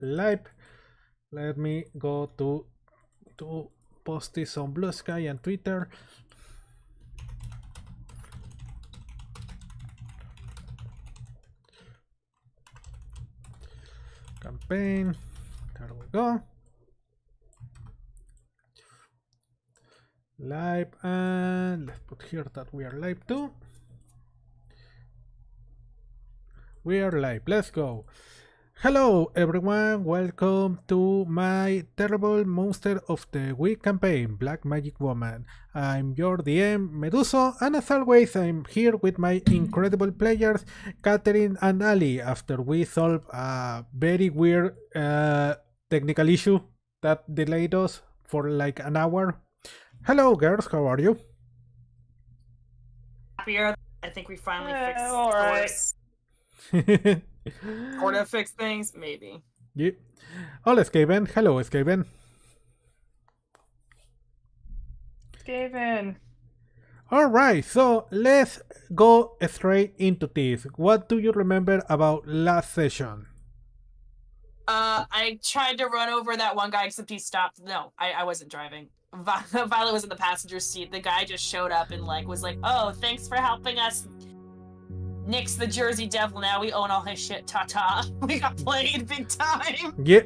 live. Let me go to post this on Blue Sky and Twitter. Campaign. There we go. Live, and let's put here that we are live too. We are live. Let's go. Hello everyone, welcome to my terrible monster of the week campaign, Black Magic Woman. I'm your DM, Meduso, and as always I'm here with my incredible players, Catherine and Ali, after we solve a very weird technical issue that delayed us for like an hour. Hello girls, how are you? Happier. I think we finally fixed all right. Sort of fix things, maybe. Yeah. Hola Skaven, hello Skaven. Skaven. Alright, so let's go straight into this. What do you remember about last session? I tried to run over that one guy, except he stopped. No, I wasn't driving. Violet was in the passenger seat. The guy just showed up and was like, "Oh, thanks for helping us nix the Jersey Devil. Now we own all his shit. Ta-ta." We got played big time. Yeah.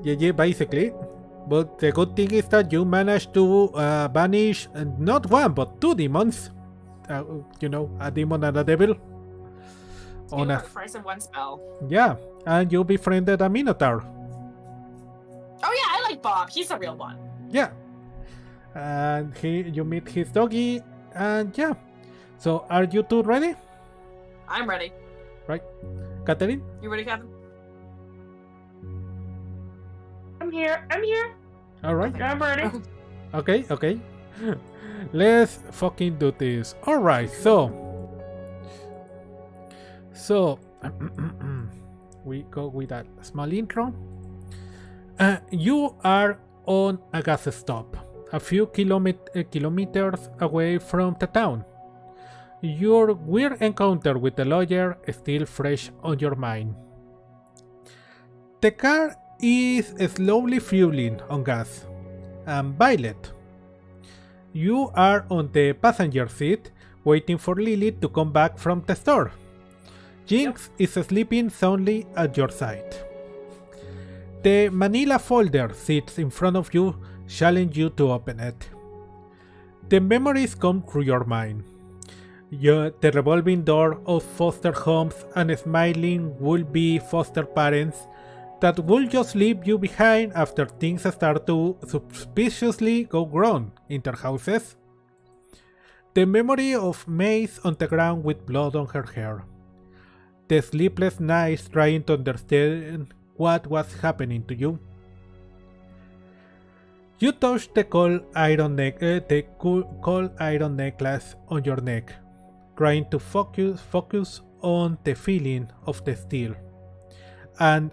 yeah, basically. But the good thing is that you managed to banish not one but two demons. You know, a demon and a devil. On a price of one spell. Yeah, and you befriended a Minotaur. Oh yeah, I like Bob. He's a real one. Yeah. And you meet his doggy, and yeah. So are you two ready? I'm ready. Right. Catherine? You ready, Kevin? I'm here. Alright. I'm ready. Okay. Let's fucking do this. Alright, so we go with that small intro. You are on a gas stop, a few kilometers away from the town. Your weird encounter with the lawyer is still fresh on your mind. The car is slowly fueling on gas. And Violet, you are on the passenger seat, waiting for Lily to come back from the store. Jinx is sleeping soundly at your side. The manila folder sits in front of you, challenging you to open it. The memories come through your mind. The revolving door of foster homes and smiling would-be foster parents that will just leave you behind after things start to suspiciously go wrong in their houses. The memory of Maze on the ground with blood on her hair. The sleepless nights trying to understand what was happening to you. You touch the cold iron necklace on your neck, trying to focus on the feeling of the steel, and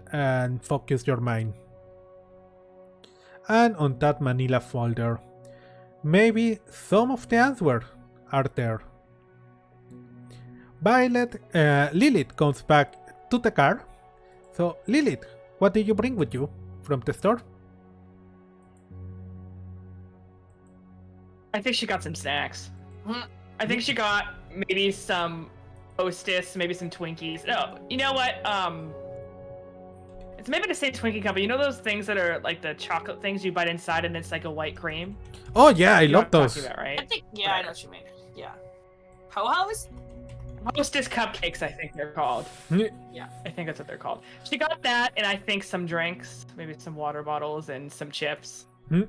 focus your mind. And on that manila folder, maybe some of the answers are there. Lilith comes back to the car. So, Lilith, what did you bring with you from the store? I think she got some snacks. I think she got maybe some Hostess, maybe some Twinkies. No, you know what? It's maybe the same Twinkie company. You know those things that are like the chocolate things you bite inside and it's like a white cream? Oh yeah, I love those. About, right? I think, yeah, I know what you mean. Yeah. Ho-Hos? Hostess cupcakes, I think they're called. Yeah. I think that's what they're called. She got that, and I think some drinks, maybe some water bottles and some chips. I'm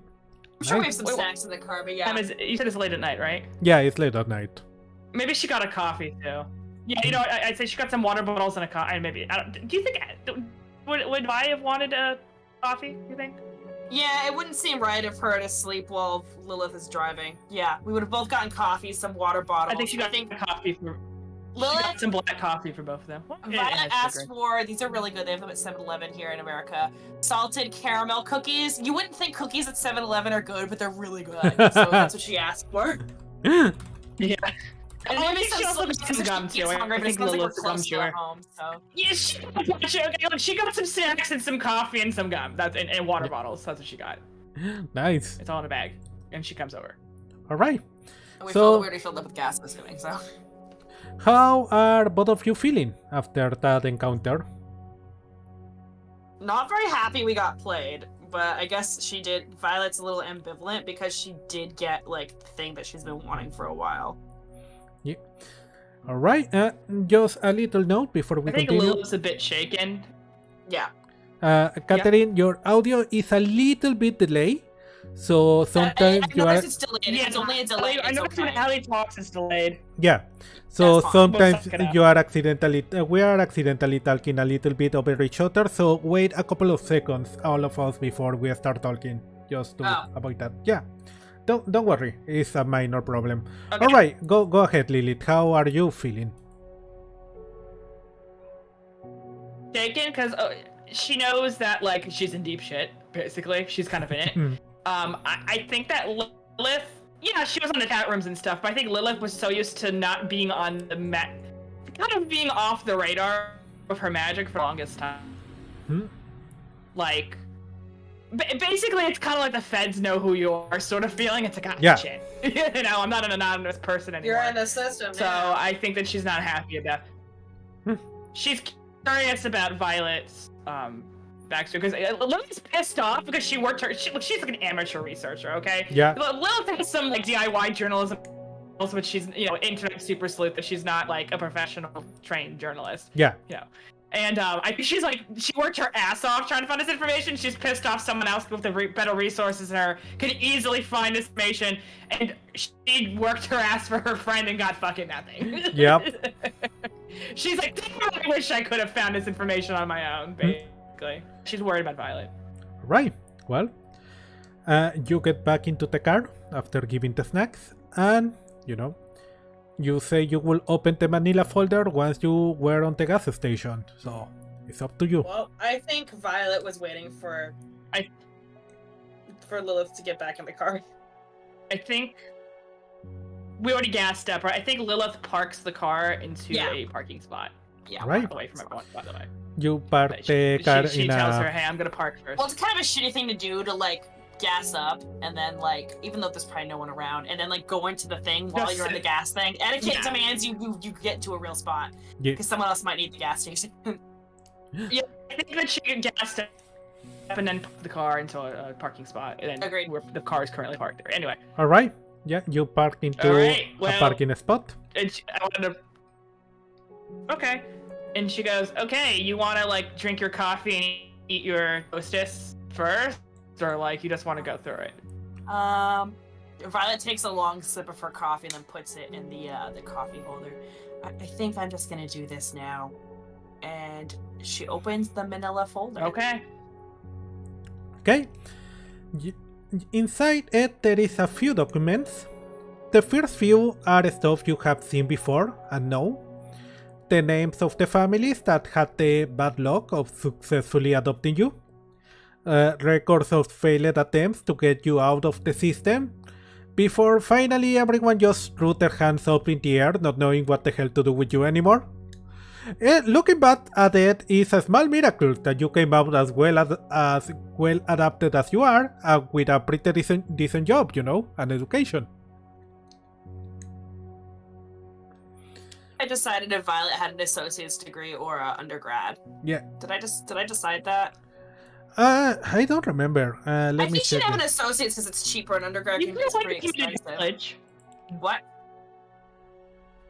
sure we have some snacks in the car, but yeah. You said it's late at night, right? Yeah, it's late at night. Maybe she got a coffee too. Yeah, you know, I'd say she got some water bottles and a coffee. And maybe do you think would I have wanted a coffee? You think? Yeah, it wouldn't seem right of her to sleep while Lilith is driving. Yeah, we would have both gotten coffee, some water bottles. I think she got a coffee for. Lilith, she got some black coffee for both of them. Violet asked for, these are really good, they have them at 7-Eleven here in America, salted caramel cookies. You wouldn't think cookies at 7-Eleven are good, but they're really good. So that's what she asked for. Yeah. And Oh, maybe she also got some gum too. I think Lilith's a gum chewer. Home, so. Yeah, she got some snacks and some coffee and some gum. That's and water bottles. That's what she got. Nice. It's all in a bag, and she comes over. All right. And we So- already filled up with gas, I'm assuming, so. How are both of you feeling after that encounter? Not very happy we got played, but I guess Violet's a little ambivalent because she did get, like, the thing that she's been wanting for a while. Yeah. All right. Just a little note before we I think continue. Lilith's a bit shaken. Yeah. Catherine, your audio is a little bit delayed, so sometimes I you are. noticed it's delayed. Yeah, It's only a delay. I know when Allie talks, it's delayed. Yeah. So That's fine. sometimes We'll suck it up. you are accidentally, we are accidentally talking a little bit over each other. So wait a couple of seconds, all of us, before we start talking, just to avoid that. Yeah. Don't worry, it's a minor problem. Okay. All right, go ahead, Lilith. How are you feeling? Shaken because she knows that like she's in deep shit. Basically, she's kind of in it. I think that Lilith, yeah, she was on the chat rooms and stuff, but I think Lilith was so used to not being on the kind of being off the radar of her magic for the longest time. Like, basically, it's kind of like the feds know who you are, sort of feeling. It's like, Yeah. shit. You know, I'm not an anonymous person anymore. You're in the system. So I think that she's not happy about. She's curious about Violet's backstory because Lilith's pissed off because she worked her. She's like an amateur researcher, okay? Yeah. Lilith has some like DIY journalism, but she's internet super sleuth. That she's not like a professional trained journalist. Yeah. And I think she's like, she worked her ass off trying to find this information. She's pissed off someone else with the better resources than her could easily find this information. And she worked her ass for her friend and got fucking nothing. Yep. She's like, damn, I wish I could have found this information on my own, basically. She's worried about Violet. Right. Well, you get back into the car after giving the snacks, and you say you will open the Manila folder once you were on the gas station. So it's up to you. Well, I think Violet was waiting for Lilith to get back in the car. I think we already gassed up, right? I think Lilith parks the car into a parking spot. Yeah. Right. Away from everyone, by the way. You park But the car she in tells a. her, hey, I'm gonna park first. Well, it's kind of a shitty thing to do to like gas up and then like, even though there's probably no one around, and then like go into the thing while Just you're in the gas thing. Etiquette Yeah. demands you get to a real spot Yeah. because someone else might need the gas station. Yeah, I think that she gassed up and then put the car into a parking spot, and then Agreed. where the car is currently parked there. Anyway, All right. Yeah, you park into Alright, a well- parking spot. and I wanted to. Okay, and she goes, "Okay, you want to like drink your coffee and eat your hostess first, or like you just want to go through it?" Violet takes a long sip of her coffee and then puts it in the coffee holder. I think I'm just gonna do this now. And she opens the manila folder. Okay. Okay. Inside it, there is a few documents. The first few are stuff you have seen before and know. The names of the families that had the bad luck of successfully adopting you. Records of failed attempts to get you out of the system. Before finally everyone just threw their hands up in the air, not knowing what the hell to do with you anymore. Looking back at it is a small miracle that you came out as well adapted as you are, with a pretty decent job, and education. I decided if Violet had an associate's degree or an undergrad. Yeah. Did I decide that? I don't remember. Let I me think she'd check. have an associate's because it's cheaper and undergrad You can feel it's like pretty community expensive. college. What?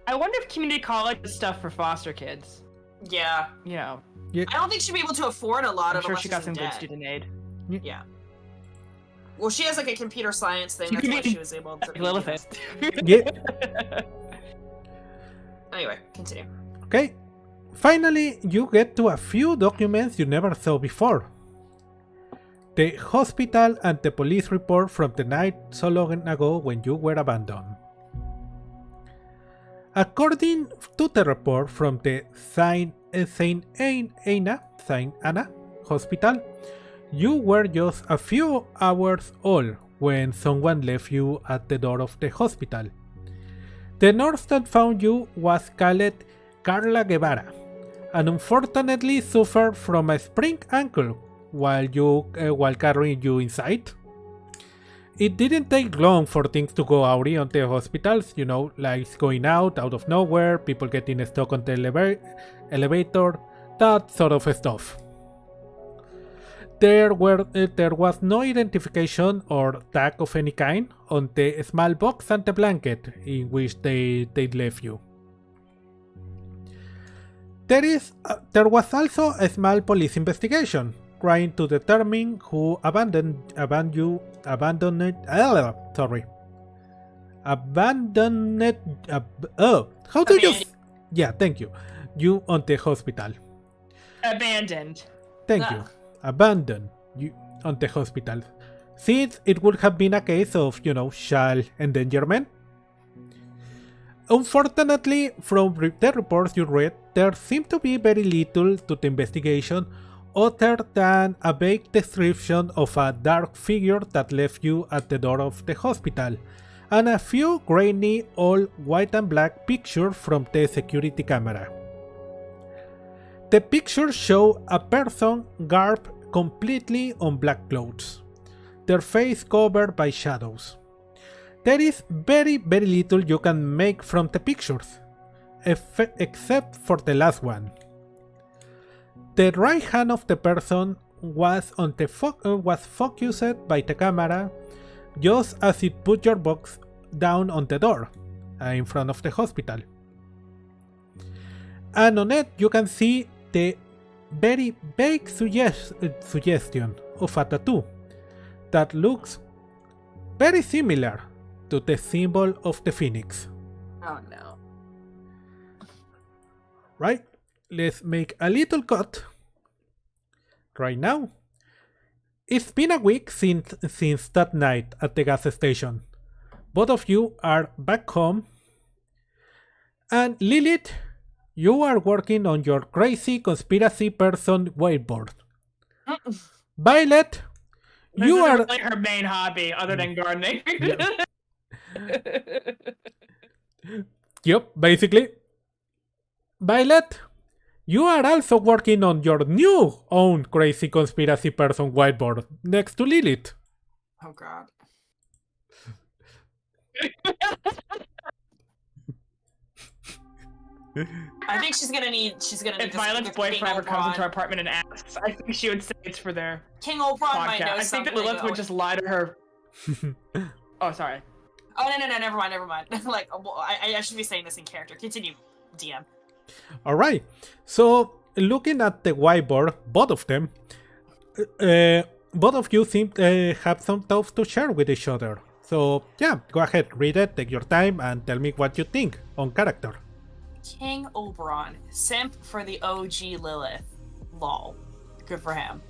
I wonder if community college is stuff for foster kids. Yeah. You know, I don't think she'd be able to afford a lot I'm of sure unless she she's got in some good debt. student aid. Yeah. Well, she has like a computer science thing. She That's could why be she was able to. Lilith is. Yeah. Anyway, continue. Okay. Finally, you get to a few documents you never saw before. The hospital and the police report from the night so long ago when you were abandoned. According to the report from the Saint Anna Hospital, you were just a few hours old when someone left you at the door of the hospital. The nurse that found you was called Carla Guevara, and unfortunately suffered from a sprained ankle while carrying you inside. It didn't take long for things to go awry on the hospitals, lights going out of nowhere, people getting stuck on the elevator, that sort of stuff. There was no identification or tag of any kind on the small box and the blanket in which they left you. There was also a small police investigation trying to determine who abandoned you on the hospital. Abandoned. Thank you. Abandoned you on the hospital, since it would have been a case of, child endangerment. Unfortunately, from the reports you read, there seemed to be very little to the investigation other than a vague description of a dark figure that left you at the door of the hospital, and a few grainy, all white and black pictures from the security camera. The pictures show a person garbed completely on black clothes, their face covered by shadows. There is very little you can make from the pictures, except for the last one. The right hand of the person was focused by the camera just as it put your box down on the door in front of the hospital. And on it you can see the very vague suggestion of a tattoo that looks very similar to the symbol of the phoenix. Oh no. Right? Let's make a little cut right now. It's been a week since that night at the gas station. Both of you are back home, and Lilith, you are working on your crazy conspiracy person whiteboard. Violet, you are like her main hobby other than gardening. Yep, basically. Violet, you are also working on your new own crazy conspiracy person whiteboard next to Lilith. Oh god. I think she's gonna need If Violet's boyfriend ever comes into our apartment and asks, I think she would say it's for their King Oberon might know podcast. I think that Lilith would just lie to her. Oh, sorry. Oh no, never mind. Like, I should be saying this in character. Continue, DM. Alright, so looking at the whiteboard, both of them, both of you seem to have some thoughts to share with each other. So yeah, go ahead, read it, take your time, and tell me what you think on character. King Oberon, simp for the OG Lilith. Lol. Good for him.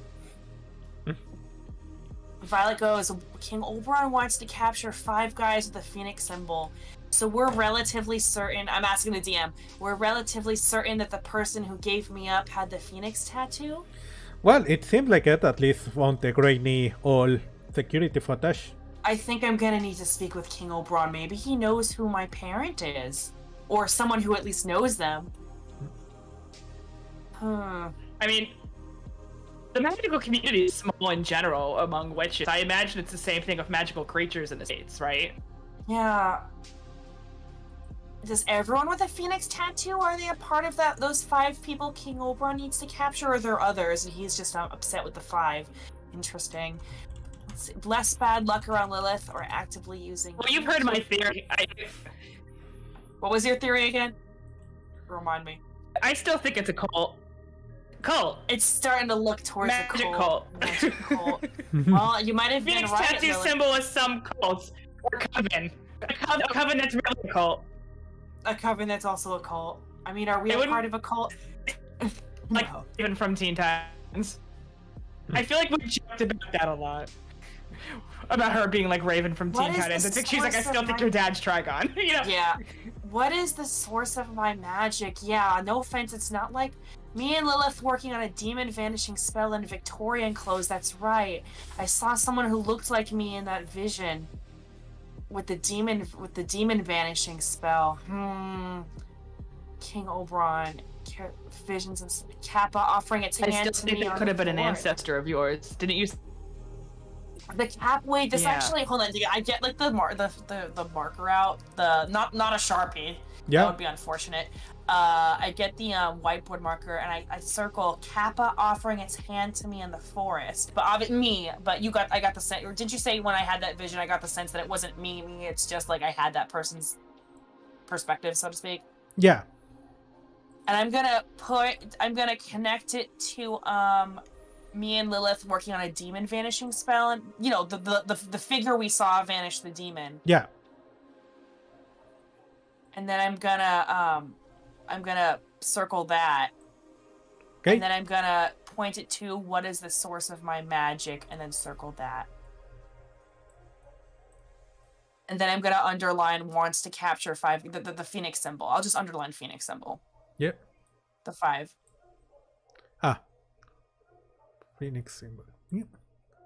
Violet goes, King Oberon wants to capture 5 guys with the Phoenix symbol. So we're relatively certain, I'm asking the DM, we're relatively certain that the person who gave me up had the Phoenix tattoo? Well, it seemed like it, at least on the grainy all security footage. I think I'm gonna need to speak with King Oberon. Maybe he knows who my parent is. Or someone who at least knows them. I mean, the magical community is small in general among witches. I imagine it's the same thing with magical creatures in the States, right? Yeah. Does everyone with a Phoenix tattoo, are they a part of those 5 people King Oberon needs to capture, or are there others and he's just upset with the 5? Interesting. Let's see. Bless bad luck around Lilith, or actively using... Well, you've heard my theory. What was your theory again? Remind me. I still think it's a cult. It's starting to look towards Magic a cult. Magic cult. Well, you might have Phoenix been right. tattoo symbol is some cult. Or coven. A coven that's really a cult. A coven that's also a cult. I mean, are we a part of a cult? Like, even from Teen Titans. I feel like we joked about that a lot. About her being like Raven from Teen Titans. I think she's like, I still think your dad's Trigon. You know? Yeah. What is the source of my magic? Yeah, no offense, it's not like me and Lilith working on a demon vanishing spell in Victorian clothes. That's right. I saw someone who looked like me in that vision. with the demon vanishing spell. King Oberon, visions and Kappa offering its hand I to still me. think it could have been an ancestor of yours. Didn't you? The cap. Wait, this actually. Hold on. I get like the marker out. The not a Sharpie. Yeah. That would be unfortunate. I get the whiteboard marker and I circle Kappa offering its hand to me in the forest. But But I got the sense. Or did you say when I had that vision, I got the sense that it wasn't me. It's just like I had that person's perspective, so to speak. Yeah. And I'm gonna connect it to me and Lilith working on a demon vanishing spell, and you know the figure we saw vanish the demon. Yeah. And then I'm gonna circle that. Okay. And then I'm gonna point it to what is the source of my magic, and then circle that. And then I'm gonna underline wants to capture 5, the phoenix symbol. I'll just underline phoenix symbol. Yep. The 5. Phoenix symbol. Yep.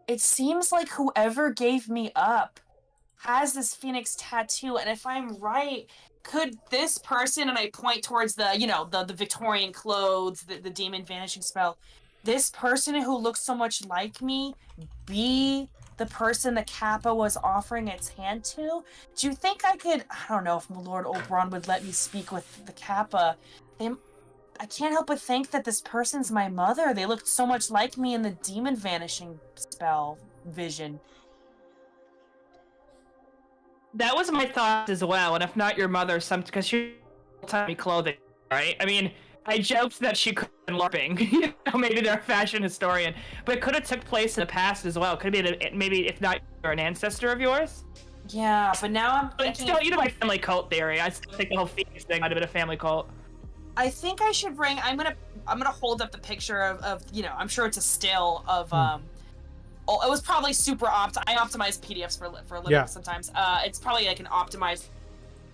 It seems like whoever gave me up has this phoenix tattoo, and if I'm right, could this person, and I point towards the Victorian clothes, the demon vanishing spell, this person who looks so much like me be the person the Kappa was offering its hand to? Do you think I could, I don't know if Lord Oberon would let me speak with the Kappa. I can't help but think that this person's my mother. They looked so much like me in the demon vanishing spell vision. That was my thought as well, and if not your mother, because she taught me clothing, right? I mean, I joked that she could have been LARPing. Maybe they're a fashion historian, but it could have took place in the past as well. Could have been maybe, if not, you're an ancestor of yours. Yeah, but now I'm thinking... Still, my family cult theory. I still think the whole Phoenix thing might have been a family cult. I think I should bring. I'm gonna hold up the picture of I'm sure it's a still of it was probably super I optimize PDFs for a living sometimes. It's probably like an optimized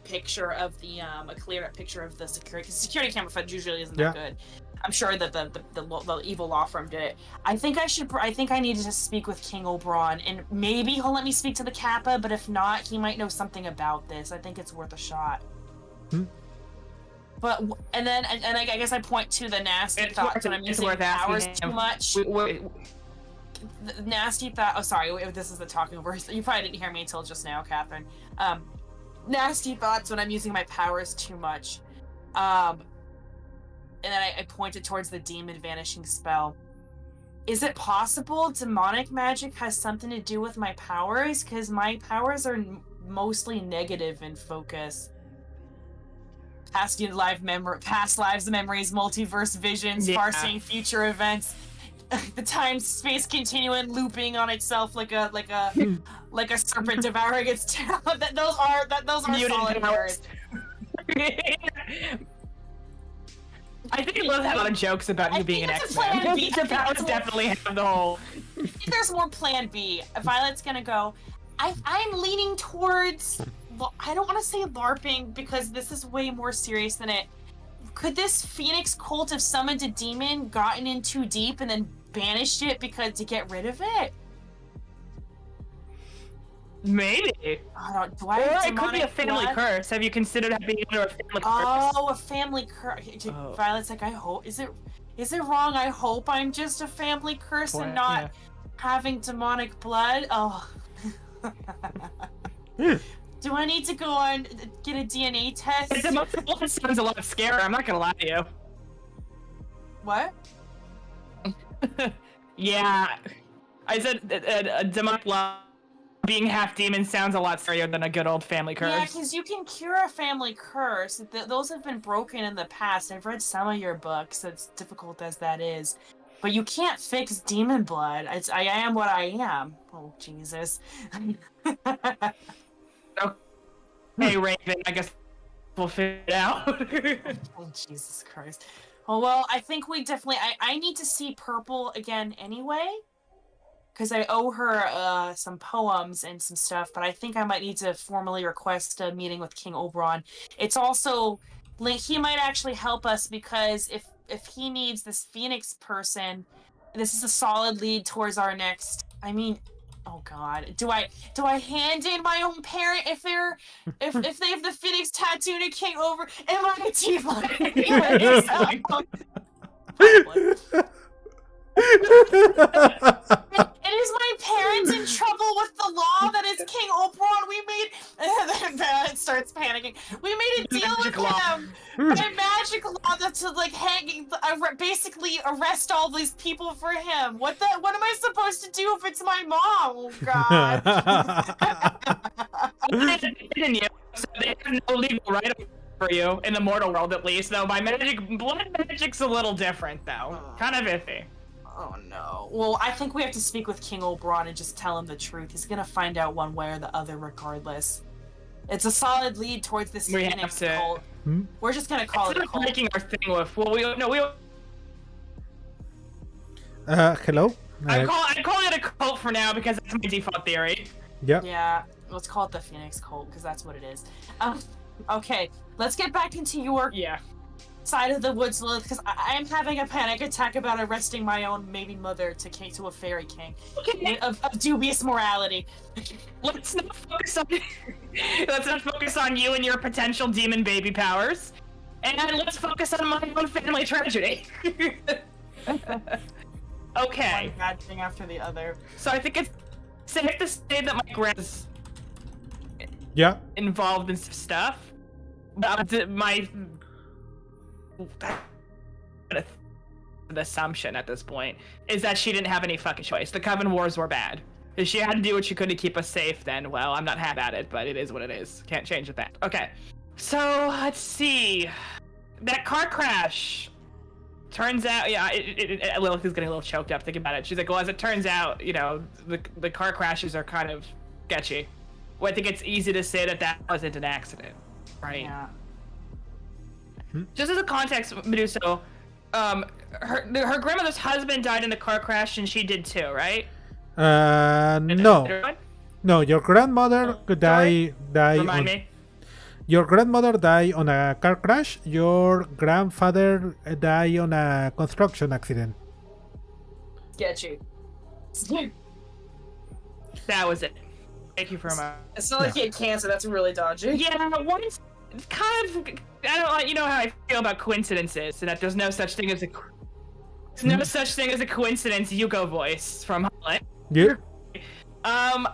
picture of the a clear picture of the security, because security camera footage usually isn't that good. I'm sure that the evil law firm did it. I think I needed to speak with King Oberon, and maybe he'll let me speak to the Kappa, but if not, he might know something about this. I think it's worth a shot. But and I guess I point to the nasty thoughts when I'm using powers too much. Nasty thought. Oh, sorry. This is the talking over. You probably didn't hear me until just now, Catherine. Nasty thoughts when I'm using my powers too much. And then I pointed towards the demon vanishing spell. Is it possible demonic magic has something to do with my powers? Because my powers are mostly negative in focus. Past lives, memories, multiverse visions, far-seeing future events, the time-space continuum looping on itself like a serpent devouring its tail. Those are solid words. I think I love having a lot of jokes about you being an X-Men. The powers definitely have the whole. I think there's more Plan B. Violet's gonna go. I'm leaning towards. I don't want to say LARPing because this is way more serious than it. Could this Phoenix cult have summoned a demon, gotten in too deep, and then banished it to get rid of it? Maybe. Or it could be a family curse. Have you considered being under a family curse? Oh, a family curse. Violet's like, I hope. Is it wrong? I hope I'm just a family curse and not having demonic blood. Oh. Do I need to go on get a DNA test? It sounds a lot scarier. I'm not gonna lie to you. What? Yeah, I said a demonic blood being half demon sounds a lot scarier than a good old family curse. Yeah, because you can cure a family curse. Those have been broken in the past. I've read some of your books, as difficult as that is. But you can't fix demon blood. I am what I am. Oh, Jesus. Hey, Raven, I guess we'll figure it out. Oh, Jesus Christ. Oh, well, I think we definitely... I need to see Purple again anyway. Because I owe her some poems and some stuff, but I think I might need to formally request a meeting with King Oberon. It's also... he might actually help us, because if he needs this Phoenix person, this is a solid lead towards our next... I mean, Oh God, do I hand in my own parent if they have the Phoenix tattoo and King over? Am I a tiefling? Is my parents in trouble with the law that is King Oberon? We made and then starts panicking. We made a deal with him by magic law to like basically arrest all these people for him. What am I supposed to do if it's my mom? Oh God. So they have no legal right for you in the mortal world, at least. Though my blood magic's a little different, though. Kind of iffy. Oh no. Well, I think we have to speak with King Oberon and just tell him the truth. He's gonna find out one way or the other regardless. It's a solid lead towards this Phoenix cult. We're just gonna call it a cult. Making our thing with hello? I'm calling it a cult for now because that's my default theory. Yep. Yeah, let's call it the Phoenix cult because that's what it is. Okay, let's get back into your side of the woods, Lilith, because I am having a panic attack about arresting my own maybe mother to a fairy king of dubious morality. Let's not focus on you and your potential demon baby powers, and let's focus on my own family tragedy. Okay. One bad thing after the other. So I think it's safe to say that my grand's involved in stuff. My an assumption at this point is that she didn't have any fucking choice. The Coven Wars were bad. If she had to do what she could to keep us safe, then, well, I'm not happy at it, but it is what it is. Can't change it that. Okay. So, let's see. That car crash. Turns out, Lilith is getting a little choked up thinking about it. She's like, well, as it turns out, the car crashes are kind of sketchy. Well, I think it's easy to say that wasn't an accident, right? Yeah. Just as a context, Meduso, her grandmother's husband died in a car crash, and she did too, right? No. No, your grandmother died. Remind me. Your grandmother died on a car crash. Your grandfather died on a construction accident. Get you. That was it. Thank you for a It's not like he had cancer. That's really dodgy. Yeah, once. It's kind of, how I feel about coincidences, and that there's no such thing as a coincidence. Yuko voice from Holland. Yeah. I'm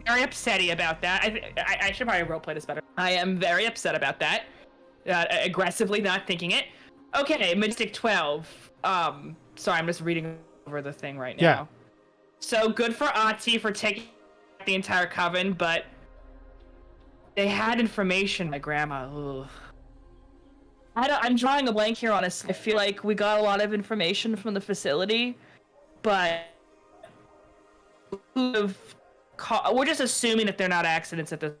very upsetty about that. I should probably roleplay this better. I am very upset about that. Aggressively not thinking it. Okay, Mystic 12. Sorry, I'm just reading over the thing right now. Yeah. So good for Ati for taking the entire coven, but they had information, my grandma. Ugh. I'm drawing a blank here, honestly. I feel like we got a lot of information from the facility, but we're just assuming that they're not accidents at this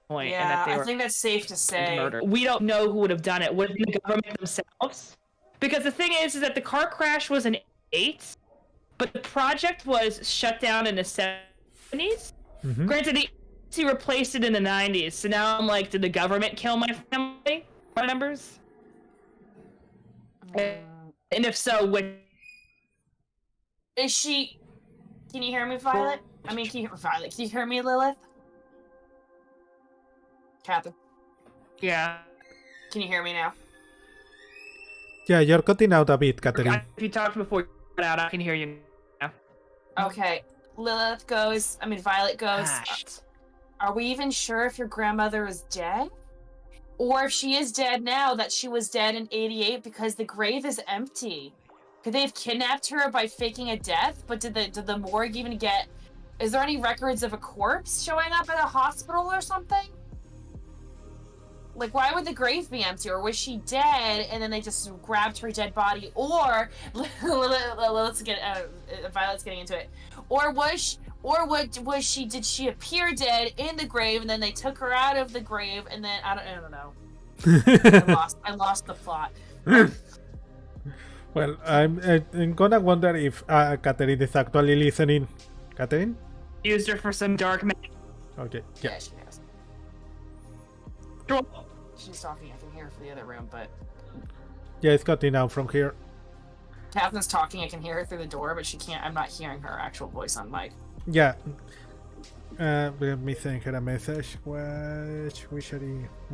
point. Yeah, and that they were I think that's safe to say. Murdered. We don't know who would have done it. Would it be the government themselves? Because the thing is that the car crash was an 8, but the project was shut down in the 70s. Mm-hmm. Granted, he replaced it in the 90s, so now I'm like, did the government kill my family members? And if so, is she? Can you hear me, Violet? I mean, Violet, can you hear me, Lilith? Catherine, yeah. can you hear me now? Yeah, you're cutting out a bit, Catherine. If you talked before you got out, I can hear you now. Okay, Violet goes, are we even sure if your grandmother is dead? Or if she is dead now, that she was dead in 88 because the grave is empty? Could they have kidnapped her by faking a death? But did the morgue even get... Is there any records of a corpse showing up at a hospital or something? Like, why would the grave be empty? Or was she dead and then they just grabbed her dead body? Or... Violet's getting into it. Did she appear dead in the grave and then they took her out of the grave and then I don't know. I lost the plot. Well, I'm gonna wonder if Catherine is actually listening. Catherine? Used her for some dark magic. Okay. Yeah, she knows. She's talking. I can hear her from the other room, but Yeah, it's cutting out from here. Catherine's talking. I can hear her through the door, but she can't. I'm not hearing her actual voice on mic. Yeah. Let me send her a message. One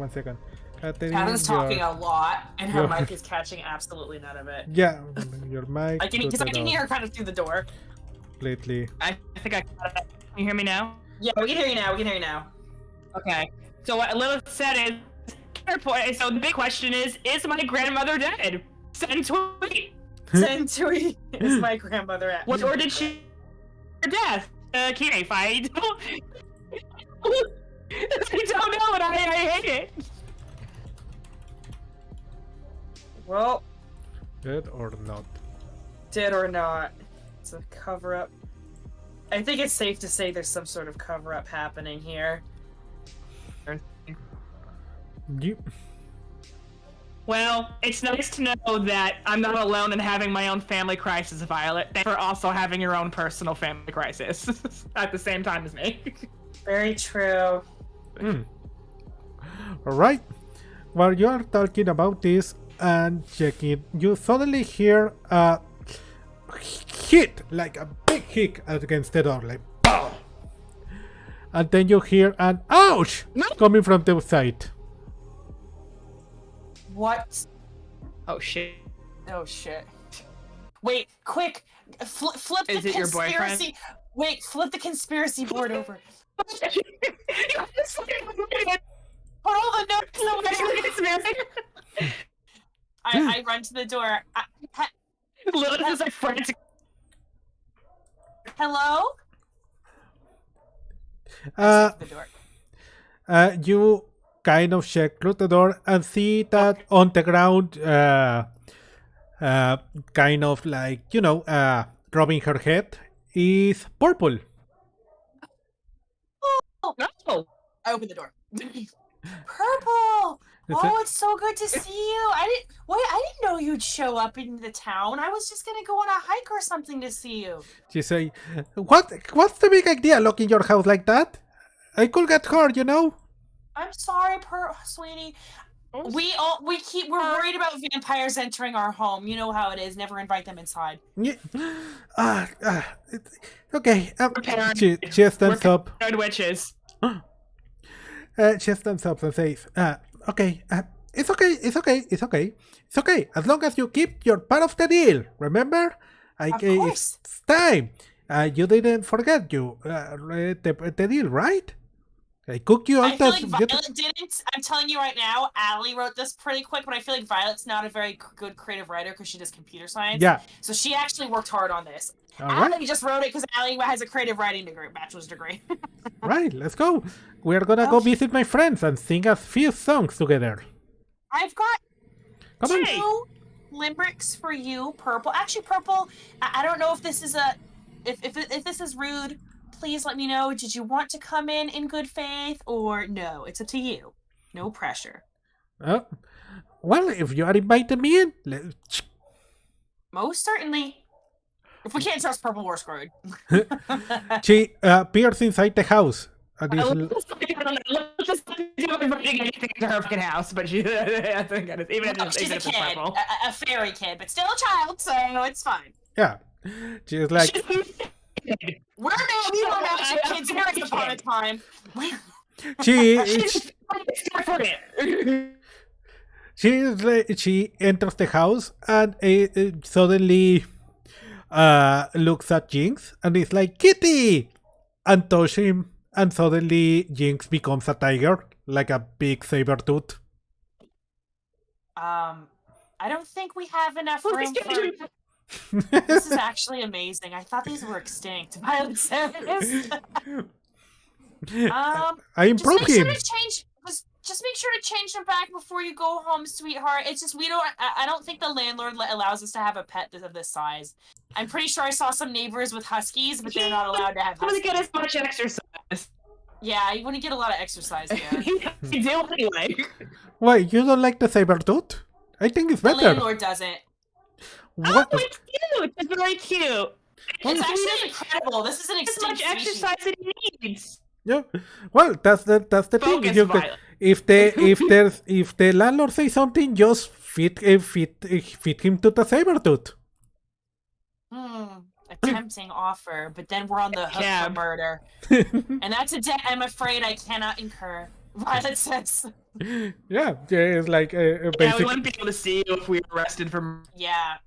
second. Catherine's talking a lot, and her mic is catching absolutely none of it. Yeah, your mic. Because I can hear her kind of through the door. Lately. I think I got it. Can you hear me now? Yeah, we can hear you now. We can hear you now. Okay. So what Lilith said is, so the big question is my grandmother dead? Send tweet. Send tweet. Is my grandmother at? What, or did she death? Keith, I don't know, and I hate it. Well, Dead or not? dead or not, it's a cover-up. I think it's safe to say there's some sort of cover-up happening here. Well, it's nice to know that I'm not alone in having my own family crisis, Violet. Thanks for also having your own personal family crisis at the same time as me. Very true. Alright. While you are talking about this and checking, you suddenly hear a hit, like a big hit against the door, like BOOM! And then you hear an ouch coming from the side. What? Oh shit. Oh shit. Wait, quick! Flip the Is it your boyfriend? conspiracy. Wait, flip the conspiracy board over. Put all the notes away. I run to the door. Lilith is like frantic. Hello? I the door. You kind of check through the door and see that on the ground, kind of like, rubbing her head, is Purple. Oh! No. I open the door. Purple! Oh, it's so good to see you. I didn't know you'd show up in the town. I was just gonna go on a hike or something to see you. She say, what's the big idea locking your house like that? I could get hurt, I'm sorry, sweetie. We're worried about vampires entering our home. You know how it is. Never invite them inside. Yeah. Okay. She stands up. Witches. She stands up and says, okay, it's okay. As long as you keep your part of the deal, remember? It's time. You didn't forget the deal, right? I cook you all I feel like Violet didn't. I'm telling you right now, Allie wrote this pretty quick, but I feel like Violet's not a very good creative writer because she does computer science. Yeah. So she actually worked hard on this. All Allie just wrote it because Allie has a creative writing degree, bachelor's degree. Right, let's go. We're gonna go visit my friends and sing a few songs together. I've got Come on. 2 limericks for you, Purple. Actually, Purple, I don't know if this is if this is rude. Please let me know. Did you want to come in good faith or no? It's up to you. No pressure. Well, if you are inviting me in, Most certainly. If we can't trust Purple, we're screwed. she appears inside the house. Let's just do inviting anything to her fucking house, but she, I think it is, even if She's it's a kid, Purple. a fairy kid, but still a child, so it's fine. Yeah, she's like. We're magic kids once upon a time. She enters the house and suddenly looks at Jinx and is like, Kitty! And touch him, and suddenly Jinx becomes a tiger, like a big saber tooth. I don't think we have enough room for... This is actually amazing. I thought these were extinct. Violet says. I improve him. Just make sure to change them back before you go home, sweetheart. It's just I don't think the landlord allows us to have a pet of this size. I'm pretty sure I saw some neighbors with huskies, but they're not allowed to have huskies. Get as much exercise. Yeah, you wouldn't get a lot of exercise here. You do anyway. Wait, you don't like the saber tooth? I think it's better. The landlord doesn't. What? Oh, it's cute. It's very cute. It's actually incredible. This is an as much extinct exercise as he needs. Yeah. Well, that's the thing. You can, if the landlord says something, just feed him to the saber tooth. A tempting offer, but then we're on the hook for murder. And that's a debt I'm afraid I cannot incur. Violet says. Yeah, it's like Yeah, basic. we wouldn't be able to see you if we were arrested for. Yeah.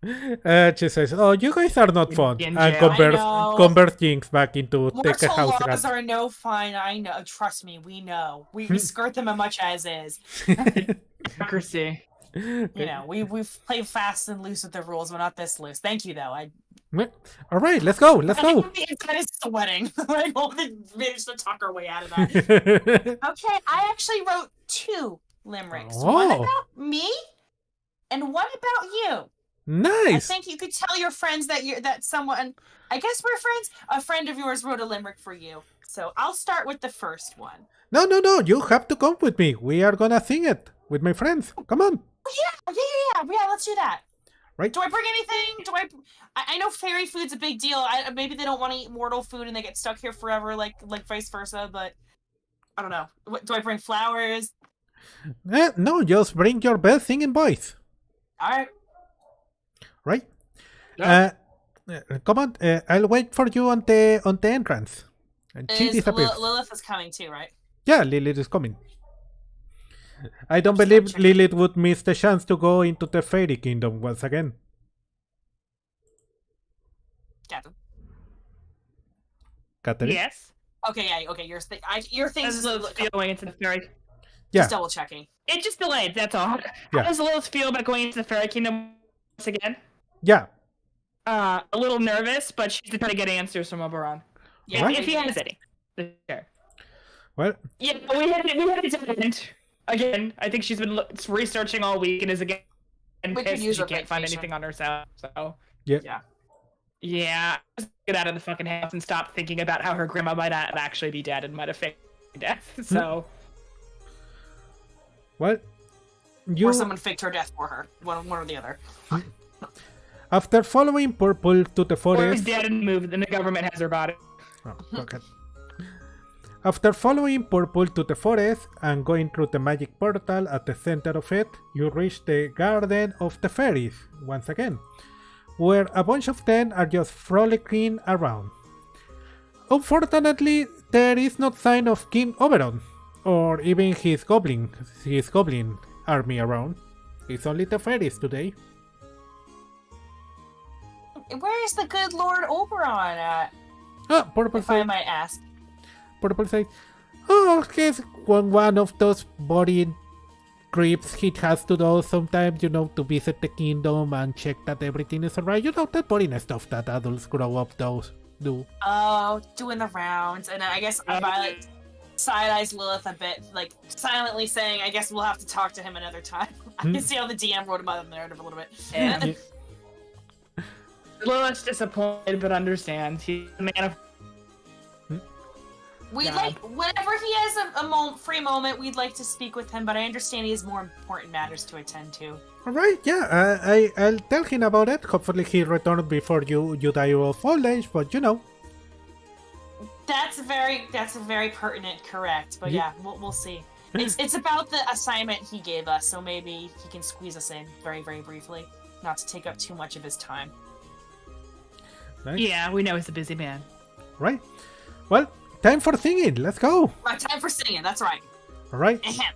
She says, "Oh, you guys are not fun," In and jail. converts Jinx back into take a Mortal house laws rat. are no fun. I know. Trust me, we know. We skirt them as much as is. Democracy. You know, we've played fast and loose with the rules, but not this loose. Thank you, though. All right, let's go. Let's go. The inside is sweating. Like, we managed to talk our way out of that. Okay, I actually wrote 2 limericks. One Oh. about me, and one about you. Nice. I think you could tell your friends that someone. I guess we're friends. A friend of yours wrote a limerick for you. So I'll start with the first one. No. You have to come with me. We are gonna sing it with my friends. Come on. Yeah. Let's do that. Right. Do I bring anything? I know fairy food's a big deal. Maybe they don't want to eat mortal food and they get stuck here forever, like vice versa. But I don't know. Do I bring flowers? No, just bring your best singing voice. All right. Right. Yeah. Come on. I'll wait for you on the entrance. And she disappears. Lilith is coming too, right? Yeah, Lilith is coming. I don't believe Lilith would miss the chance to go into the fairy kingdom once again. Captain. Catherine? Yes. Okay, yeah, okay. Your thing's As Lilith feel going into the fairy. Yeah. Just double checking. It just delayed. That's all. Yeah. How does Lilith feel about going into the fairy kingdom once again? Yeah. A little nervous, but she's trying to get answers from Oberon. Yeah, Right. If he has any. Sure. Well, Yeah, we had it didn't. Again, I think she's been researching all week and is again We could pissed use she her can't find vacation. anything on herself. So Yeah. yeah, just get out of the fucking house and stop thinking about how her grandma might not actually be dead and might have faked death. So well, you Or someone faked her death for her. One or the other. after following Purple to the or is forest. dead and moved, and the government has her body. Oh, okay. After following Purple to the forest and going through the magic portal at the center of it, you reach the Garden of the Fairies once again, where a bunch of them are just frolicking around. Unfortunately, there is no sign of King Oberon, or even his goblin army around. It's only the fairies today. Where is the good Lord Oberon at? Ah, Purple If I says, might ask. oh, he's one of those boring trips he has to do sometimes, to visit the kingdom and check that everything is alright. That boring stuff that adults grow up do. Oh, doing the rounds. And I guess Violet side-eyes Lilith a bit, like silently saying, I guess we'll have to talk to him another time. I can see how the DM wrote about the narrative a little bit. And Lilith's disappointed but understands. He's a man of We God. like whenever he has a free moment, we'd like to speak with him, but I understand he has more important matters to attend to. Alright, yeah, I'll tell him about it. Hopefully he returns before you die of old age, but That's very pertinent, correct. But yeah, we'll see. It's about the assignment he gave us, so maybe he can squeeze us in very, very briefly, not to take up too much of his time. Right? Yeah, we know he's a busy man. Right. Well, time for singing. Let's go. Right, time for singing. That's right. Alright. Ahem.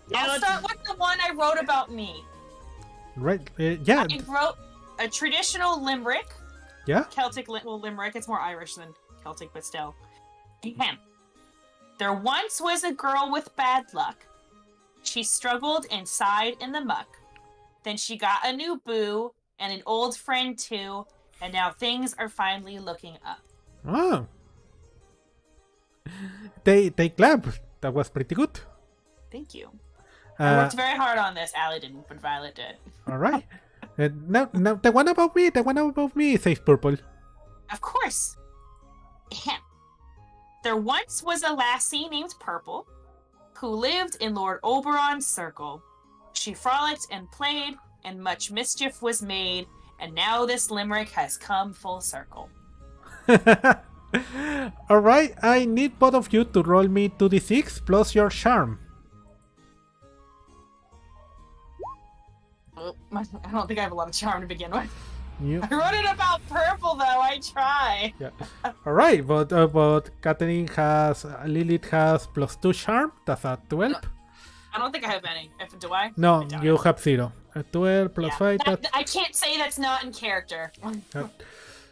Yeah, I'll start with the one I wrote about me. Right. Yeah. I wrote a traditional limerick. Yeah. Celtic limerick. It's more Irish than Celtic, but still. Ahem. There once was a girl with bad luck. She struggled and sighed in the muck. Then she got a new boo and an old friend too, and now things are finally looking up. Oh. They clap. That was pretty good. Thank you. I Uh, worked very hard on this. Allie didn't, but Violet did. Alright. Now the one about me, says Purple. Of course. Ahem. There once was a lassie named Purple, who lived in Lord Oberon's circle. She frolicked and played, and much mischief was made, and now this limerick has come full circle. Alright, I need both of you to roll me 2d6 plus your charm. I don't think I have a lot of charm to begin with. You, I wrote it about purple though. I try. yeah. All right, but Catherine has Lilith has +2 charm. That's a 12. I don't think I have any. Do I? No, I doubt you it. have 0. A 12 plus Yeah. 5. That's I can't say that's not in character.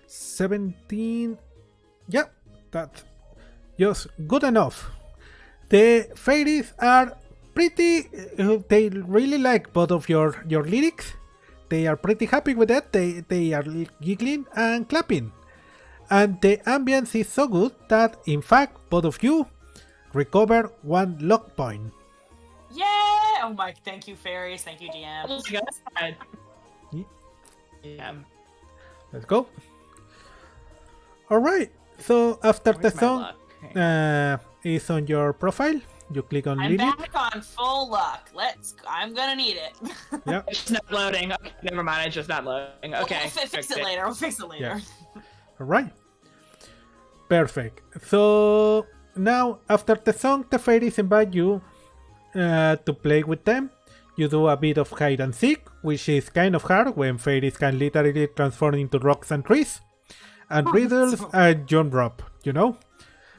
17. Yeah, that's just good enough. The fairies are pretty. They really like both of your lyrics. They are pretty happy with that. They are giggling and clapping. And the ambience is so good that, in fact, both of you recover 1 luck point. Yay! Oh my, thank you, fairies. Thank you, DM. Oh my God. Yeah. Yeah. Let's go. Alright, so after the Where's my song luck? Okay. is on your profile, you click on I'm Lilith. back on full luck. I'm gonna need it. Yeah. It's not loading. Okay, never mind. It's just not loading. Okay. We'll fix it later. We'll fix it later. Yeah. Alright. Perfect. So now after the song, the fairies invite you to play with them. You do a bit of hide and seek, which is kind of hard when fairies can literally transform into rocks and trees. And riddles and John Rob, you know?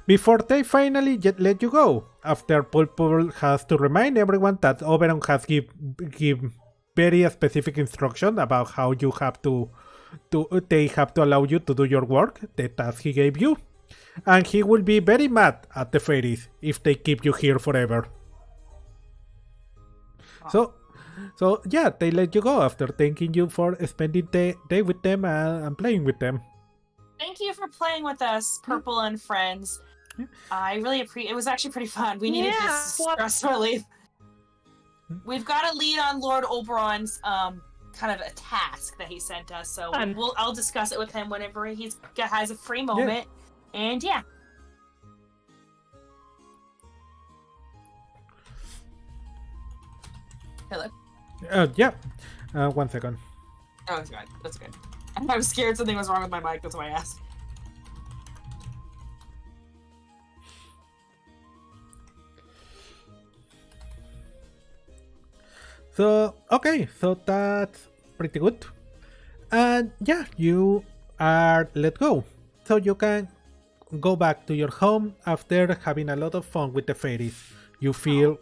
Before they finally let you go, after Pulpul has to remind everyone that Oberon has give very specific instruction about how you have they have to allow you to do your work, the task he gave you. And he will be very mad at the fairies if they keep you here forever. So yeah, they let you go after thanking you for spending the day with them and playing with them. Thank you for playing with us, Purple and friends. I really appreciate. It was actually pretty fun. We needed this stress relief. We've got a lead on Lord Oberon's kind of a task that he sent us, so I'll discuss it with him whenever he has a free moment. Yeah. And yeah. Hello. Yeah. 1 second. Oh, that's good. That's good. I was scared something was wrong with my mic. That's why I asked. So, okay, so that's pretty good. And yeah, you are let go. So you can go back to your home after having a lot of fun with the fairies. You feel,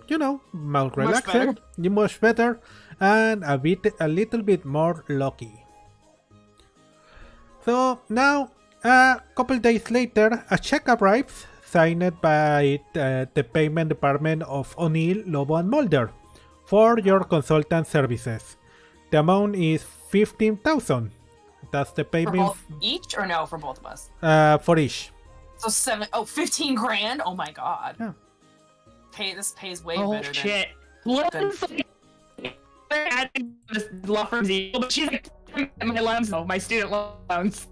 more relaxed, much better, and a little bit more lucky. So now, a couple days later, a check arrives signed by the payment department of O'Neill, Lobo, and Mulder for your consultant services. The amount is 15,000. That's the payment. For both each or no, for both of us? For each. So 15 grand? Oh my god. Yeah. This pays way better shit. than... This law firm's evil, but she's like, my loans, my student loans.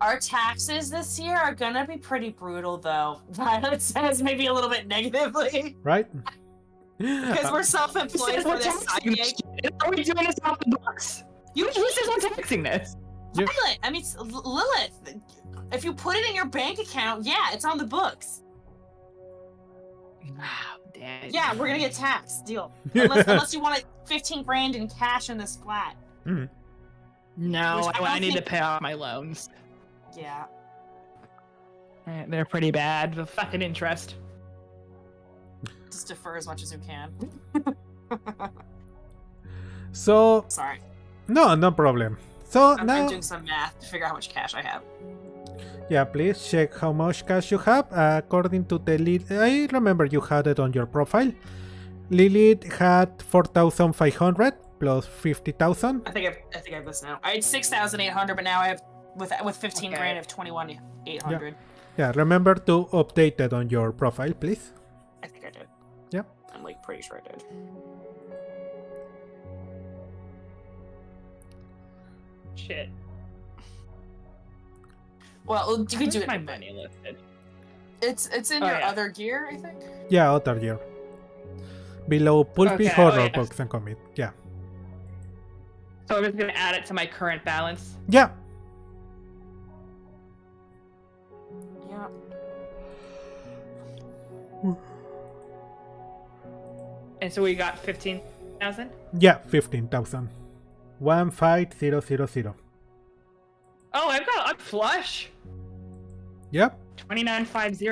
Our taxes this year are gonna be pretty brutal, though. Violet says maybe a little bit negatively. Right? Because we're self-employed for this side gig. Are we doing this off the books? Who says I'm taxing this? Yeah. Violet, I mean, Lilith, if you put it in your bank account, yeah, it's on the books. Wow, damn. Yeah, we're gonna get taxed. Deal. Unless you want 15 grand in cash in this flat. Mm. No, I need to pay off my loans. Yeah. They're pretty bad. The fucking interest. Just defer as much as you can. So, Sorry. no problem. So I'm now, doing some math to figure out how much cash I have. yeah, please check how much cash you have. According to the lead, I remember you had it on your profile. Lilith had 4,500 plus 50,000. I think I have this now. I had 6,800, but now I have with 15 grand I have 21,800. Yeah, remember to update it on your profile, please. I think I did. Yep. I'm like pretty sure I did. Shit. Well, you could do it. My money listed. It's in your other gear, I think. Yeah, other year. Below Pulpy, Okay, Horror yeah. Books and Commit. Yeah. So I'm just gonna add it to my current balance. Yeah. Yeah. And so we got 15,000. Yeah, 15,000. 15000. Oh, I'm flush. Yep. 2950.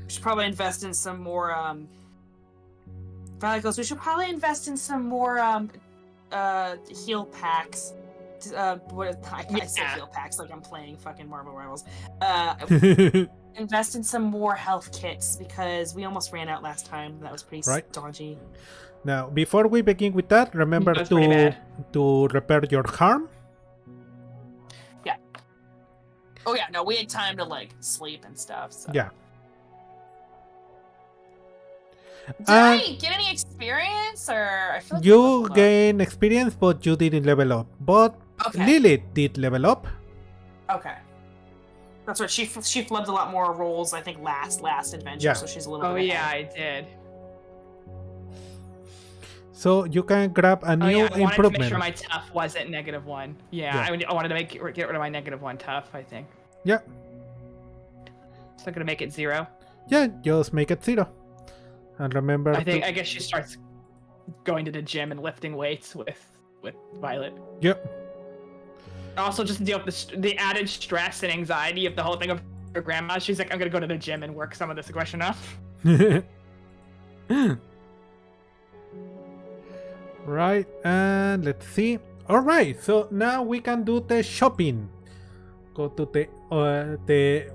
We should probably invest in some more Valley goes, we should probably invest in some more heal packs. I say heal packs like I'm playing fucking Marvel Rivals. Invest in some more health kits because we almost ran out last time. That was pretty stodgy. Now, before we begin with that, remember to repair your harm. Yeah. Oh yeah, no, we had time to like sleep and stuff. So. Yeah. Did I get any experience, or I feel like you gain experience, but you didn't level up. But Lilith did level up. Okay. That's right. She flubbed a lot more rolls, I think, last adventure, so she's a little bit ahead. Yeah, I did. So you can grab a new improvement. I wanted to make sure my tough wasn't -1. Yeah. I wanted to get rid of my -1 tough, I think. Yeah. So I'm gonna make it 0. Yeah, just make it 0. And remember, I guess she starts going to the gym and lifting weights with Violet. Yep. Also, just deal with the added stress and anxiety of the whole thing of her grandma. She's like, I'm gonna go to the gym and work some of this aggression off. Right, and let's see. All right, so now we can do the shopping. Go to the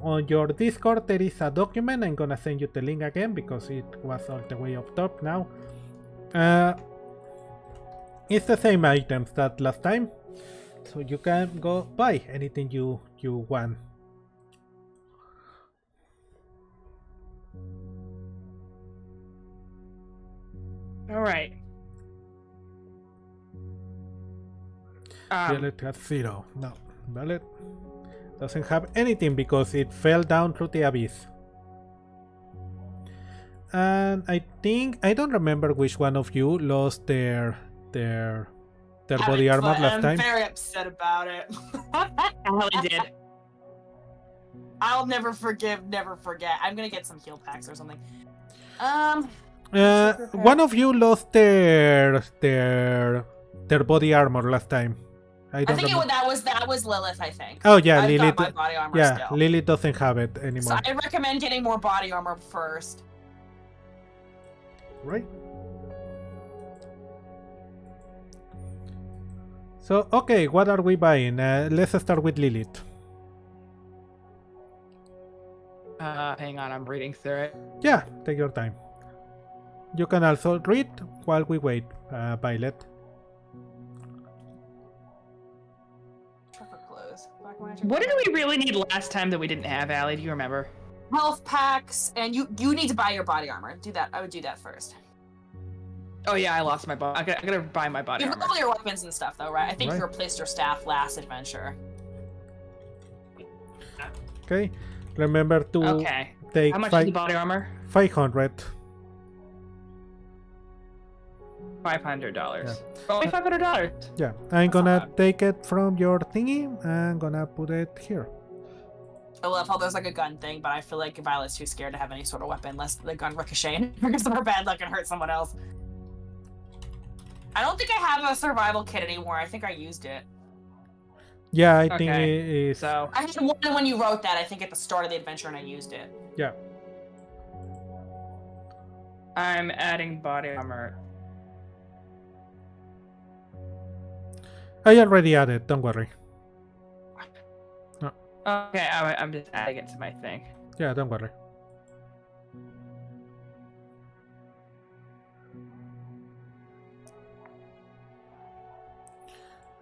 on your Discord. There is a document. I'm gonna send you the link again because it was all the way up top now. It's the same items that last time, so you can go buy anything you want. All right. Violet has 0. No, Violet doesn't have anything because it fell down through the abyss. And I think I don't remember which one of you lost their body armor last time. I'm very upset about it. I really did. I'll never forgive, never forget. I'm gonna get some heal packs or something. One of you lost their body armor last time. I think that was Lilith. I think. Oh yeah, I've Lilith. got my body armor still. Lilith doesn't have it anymore. So I recommend getting more body armor first. Right. So okay, what are we buying? Let's start with Lilith. Hang on, I'm reading through it. Yeah, take your time. You can also read while we wait, Violet. What did we really need last time that we didn't have, Allie? Do you remember? Health packs, and you need to buy your body armor. Do that. I would do that first. Oh yeah, I lost my body. I gotta buy my body armor. You have all your weapons and stuff, though, right? I think you replaced your staff last adventure. Okay. Remember to take how much is the body armor? 500. $500. Yeah. Only $500. Yeah, I'm gonna take it from your thingy. I'm gonna put it here. I love how there's like a gun thing, but I feel like Violet's too scared to have any sort of weapon lest the gun ricochet because of her bad luck and hurt someone else. I don't think I have a survival kit anymore. I think I used it. Yeah, I think it is. So I had one when you wrote that, I think at the start of the adventure, and I used it. Yeah. I'm adding body armor. I already added, don't worry. No. Okay, I'm just adding it to my thing. Yeah, don't worry.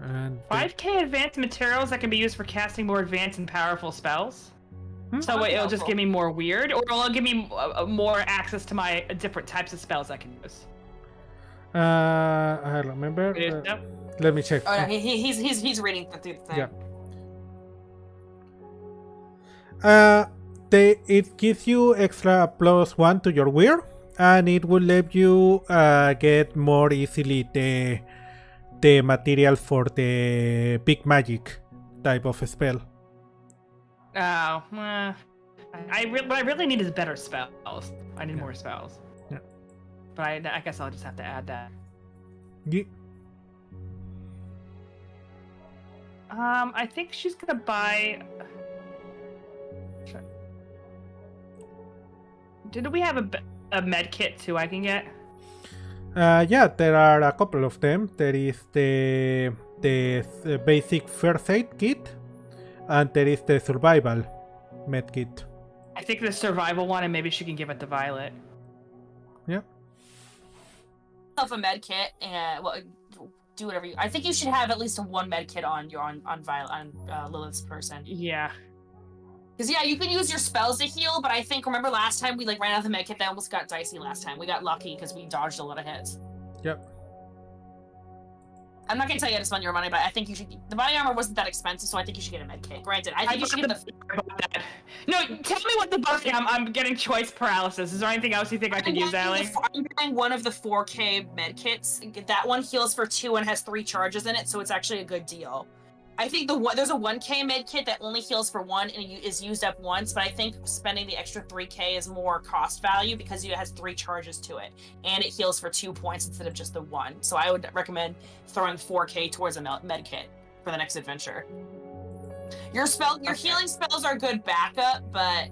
And 5k advanced materials that can be used for casting more advanced and powerful spells. So it'll just give me more weird, or it'll give me more access to my different types of spells I can use. I remember. Let me check. Oh, no, he's reading through the thing. Yeah. It gives you extra +1 to your weird, and it will let you get more easily the material for the big magic type of spell. Oh, what I really need is better spells. I need more spells. Yeah. But I guess I'll just have to add that. Yeah. I think she's gonna buy. Didn't we have a med kit too? I can get. Yeah, there are a couple of them. There is the basic first aid kit, and there is the survival med kit. I think the survival one, and maybe she can give it to Violet. Yeah. Of a med kit, and well, do whatever you. I think you should have at least one med kit on Violet on Lilith's person. Yeah. Because yeah, you can use your spells to heal, but I think remember last time we like ran out of the med kit, that almost got dicey last time. We got lucky because we dodged a lot of hits. Yep. I'm not gonna tell you how to spend your money, but I think you should. The body armor wasn't that expensive, so I think you should get a med kit. Granted, I think you should get the. No, tell me what the buff. I'm getting choice paralysis. Is there anything else you think I could use, Allie? I'm getting one of the 4K med kits. That one heals for 2 and has 3 charges in it, so it's actually a good deal. I think there's a 1K med kit that only heals for 1 and is used up once, but I think spending the extra 3K is more cost value because it has 3 charges to it, and it heals for 2 points instead of just the 1. So I would recommend throwing 4K towards a med kit for the next adventure. Your healing spells are good backup, but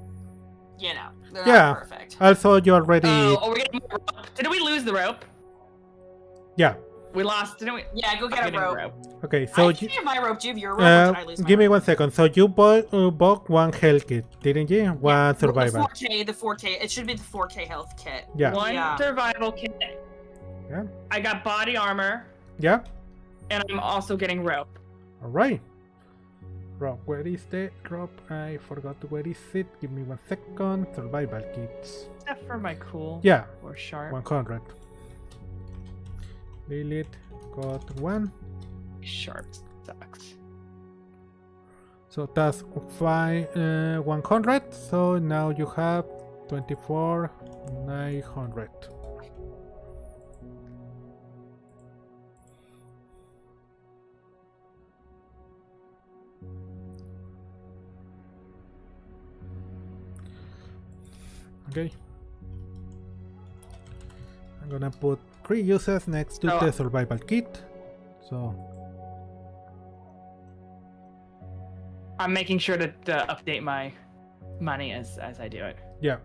you know they're not perfect. Also, you already. Oh, we're getting more rope. Did we lose the rope? Yeah. We lost, didn't we? Yeah, go get a rope. Okay, so I have my rope. Do you have your rope? Or did I lose my give me rope? 1 second. So you bought 1 health kit, didn't you? One survival. The 4K. It should be the 4K health kit. Yeah. One survival kit. Yeah. I got body armor. Yeah. And I'm also getting rope. All right. Rope. Where is the rope? I forgot where is it. Give me 1 second. Survival kits. Except for my cool. Yeah. Or sharp. 100. Lilith got 1. Sharp sucks. So that's 100. So now you have 24,900. Okay. I'm gonna put 3 uses next to the survival kit. So I'm making sure to update my money as I do it. yeah.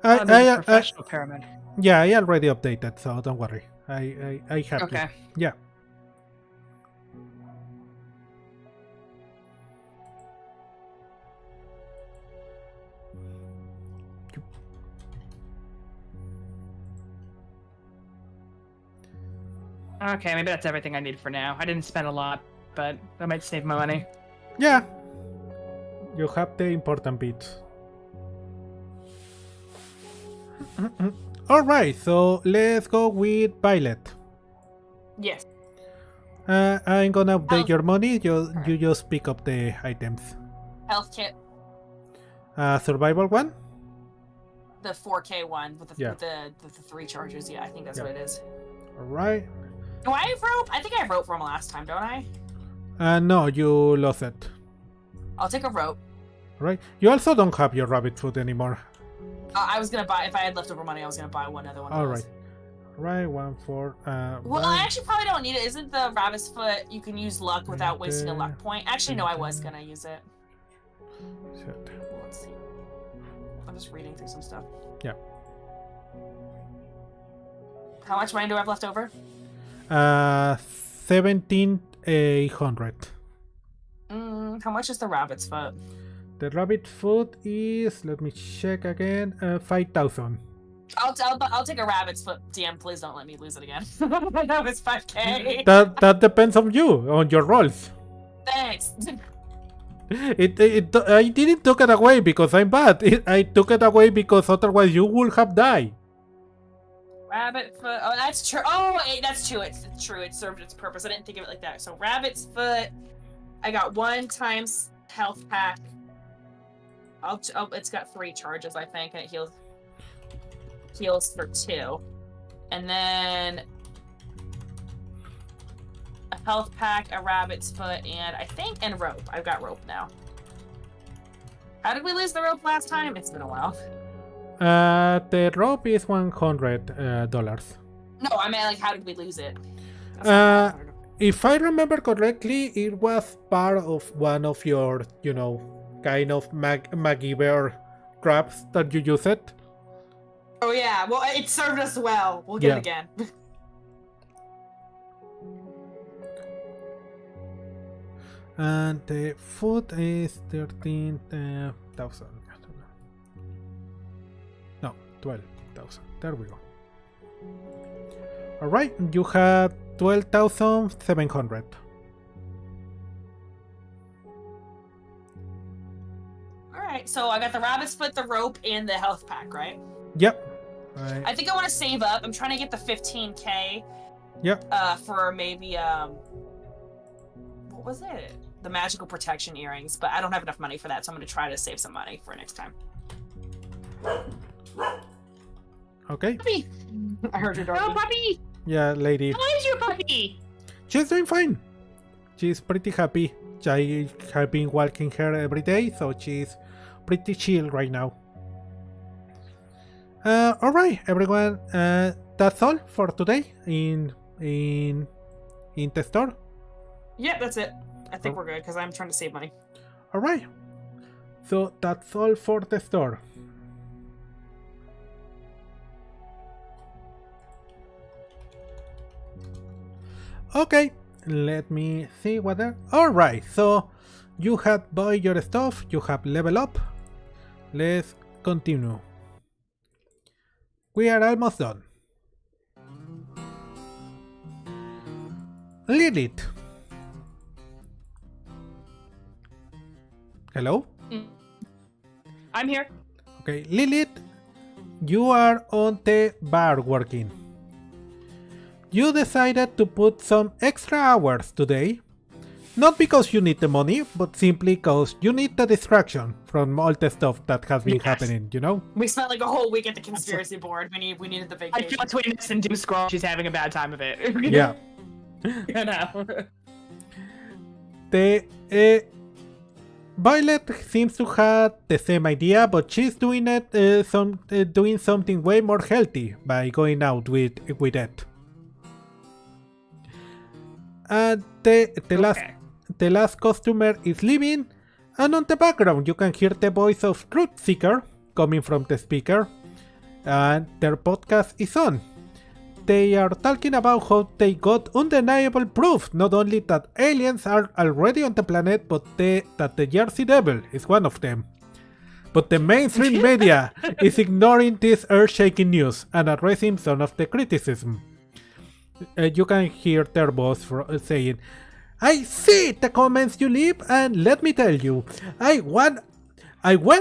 Professional pyramid. Yeah, I already updated, so don't worry. I have Okay. to. Yeah. Okay, maybe that's everything I need for now. I didn't spend a lot, but I might save my money. Yeah. You have the important bits. Alright, so let's go with Violet. Yes. I'm gonna update your money. You just pick up the items. Health kit. Survival one? The 4K one with the, Yeah. with the 3 charges. Yeah, I think that's Yeah. what it is. Alright. Do I have rope? I think I have rope from last time, don't I? No, you lost it. I'll take a rope. Right? You also don't have your rabbit food anymore. I was gonna buy, if I had leftover money, I was gonna buy another one of those. Alright. Right, 1 for Well, I actually probably don't need it. Isn't the rabbit's foot, you can use luck without wasting a luck point? Actually, no, I was gonna use it. Let's see. I'm just reading through some stuff. Yeah. How much money do I have left over? 17,800. How much is the rabbit's foot? The rabbit food is, let me check again, 5,000. I'll take a rabbit's foot. DM, please don't let me lose it again. That was 5K. That depends on you, on your rolls. Thanks. I didn't took it away because I'm bad. I took it away because otherwise you would have died. Rabbit foot. Oh, that's true. Oh, that's true. It's true. It served its purpose. I didn't think of it like that. So rabbit's foot. I got 1 times health pack. It's got 3 charges, I think, and it heals for 2. And then a health pack, a rabbit's foot, and rope. I've got rope now. How did we lose the rope last time? It's been a while. The rope is $100. No, I mean, like, how did we lose it? If I remember correctly, it was part of one of your, kind of MacGyver traps that you use it. Oh yeah, well it served us well. We'll get it again. And the food is 13,000. No, 12,000. There we go. Alright, you had 12,700. Alright, so I got the rabbit split, the rope, and the health pack, right? Yep. I think I want to save up. I'm trying to get the 15k. Yep. For maybe what was it? The magical protection earrings, but I don't have enough money for that, so I'm going to try to save some money for next time. Okay. Puppy! I heard your dog. Oh, puppy! Yeah, lady. How is your puppy? She's doing fine. She's pretty happy. I have been walking her every day, so she's pretty chill right now. Alright, everyone. That's all for today in the store. Yeah, that's it. I think we're good, because I'm trying to save money. Alright. So that's all for the store. Okay, let me see what there. Alright, so you have bought your stuff, you have leveled up. Let's continue. We are almost done. Lilith. Hello? I'm here. Okay, Lilith, you are on the bar working. You decided to put some extra hours today. Not because you need the money, but simply because you need the distraction from all the stuff that has been happening, you know? We spent like a whole week at the conspiracy board. We needed the I vacation. feel between this and Doom Scroll, she's having a bad time of it. Yeah. You know. The Violet seems to have the same idea, but she's doing it doing something way more healthy by going out with it. And the last customer is leaving, and on the background you can hear the voice of Truth Seeker coming from the speaker, and their podcast is on. They are talking about how they got undeniable proof not only that aliens are already on the planet, but that the Jersey Devil is one of them. But the mainstream media is ignoring this earth-shaking news and addressing some of the criticism. You can hear their boss saying, "I see the comments you leave, and let me tell you, I went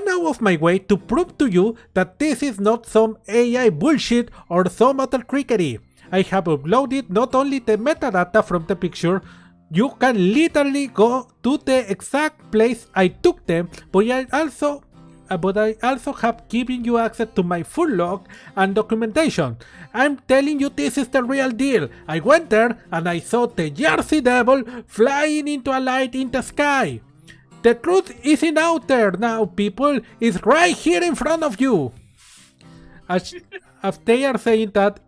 out of my way to prove to you that this is not some AI bullshit or some other trickery. I have uploaded not only the metadata from the picture, you can literally go to the exact place I took them, but I also have given you access to my full log and documentation. I'm telling you, this is the real deal. I went there and I saw the Jersey Devil flying into a light in the sky. The truth isn't out there now, people. It's right here in front of you." As they are saying that,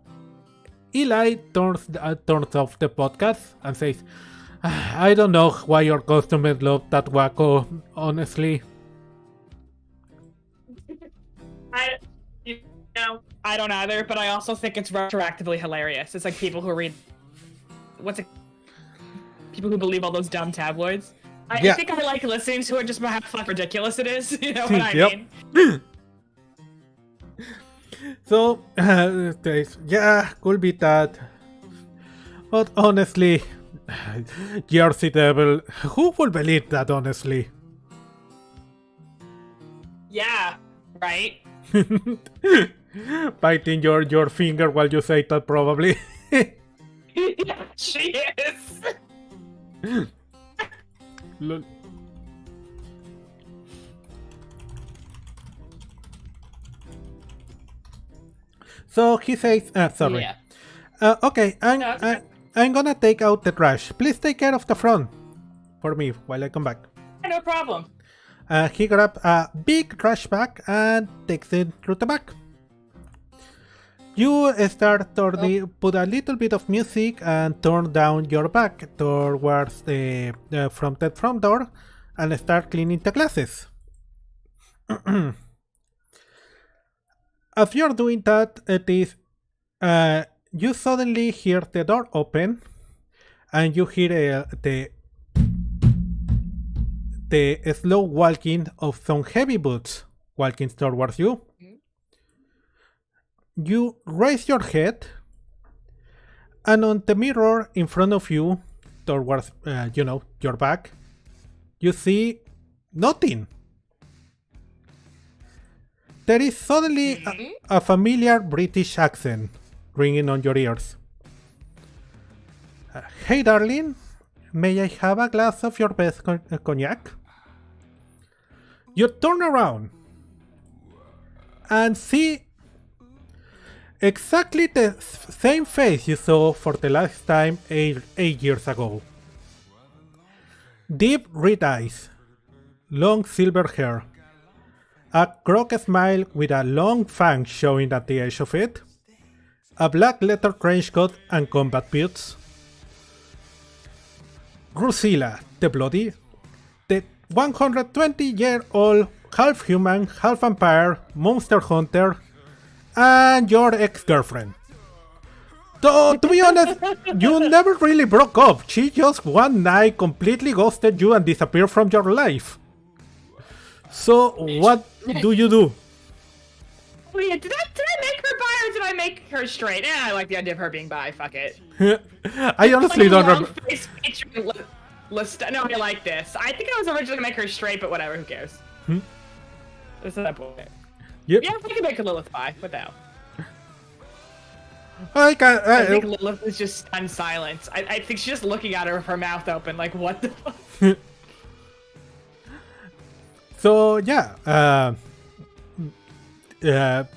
Eli turns off the podcast and says, "I don't know why your customers love that wacko, honestly." I don't either, but I also think it's retroactively hilarious. It's like people who read... People who believe all those dumb tabloids. I think I like listening to it just about how fucking ridiculous it is. You know what I mean? So, yeah, could be that. But honestly, Jersey Devil, who would believe that, honestly? Yeah, right? Biting your finger while you say that, probably. Yeah, she is! Lol. So he says, sorry. Yeah. Okay, I'm gonna take out the trash. Please take care of the front for me while I come back. No problem. He grabs a big trash bag and takes it through the back. You start put a little bit of music and turn down your back towards the front door and start cleaning the glasses. As you're doing that, you suddenly hear the door open, and you hear the slow walking of some heavy boots walking towards you. You raise your head, and on the mirror in front of you, towards your back, you see nothing. There is suddenly a familiar British accent ringing on your ears. Hey darling, may I have a glass of your best cognac? You turn around and see exactly the same face you saw for the last time 8 years ago. Deep red eyes, long silver hair, a crook smile with a long fang showing at the edge of it, a black leather trench coat and combat boots. Drusilla, the Bloody, the 120-year-old half-human, half-vampire monster hunter, and your ex-girlfriend. Though, to be honest, you never really broke up. She just one night completely ghosted you and disappeared from your life. So, what do you do? Oh yeah, did I make her bi or did I make her straight? I like the idea of her being bi, fuck it. I honestly don't remember. No, I like this. I think I was originally gonna make her straight, but whatever, who cares? That's that point. Yep. Yeah, we can make Lilith bi. What the hell? I think Lilith is just stunned silence. I think she's just looking at her with her mouth open, like, what the fuck? So, yeah.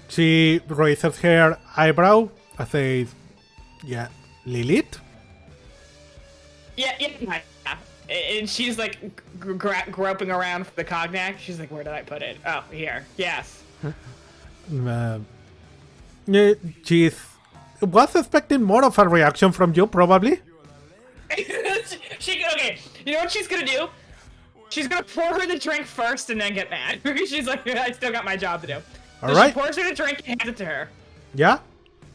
She raises her eyebrow and says, yeah, Lilith? Yeah. And she's like groping around for the cognac. She's like, where did I put it? Oh, here. Yes. She's was expecting more of a reaction from you, probably. Okay, you know what she's gonna do? She's gonna pour her the drink first and then get mad. She's like, I still got my job to do. So All right. She pours her the drink and hands it to her. Yeah.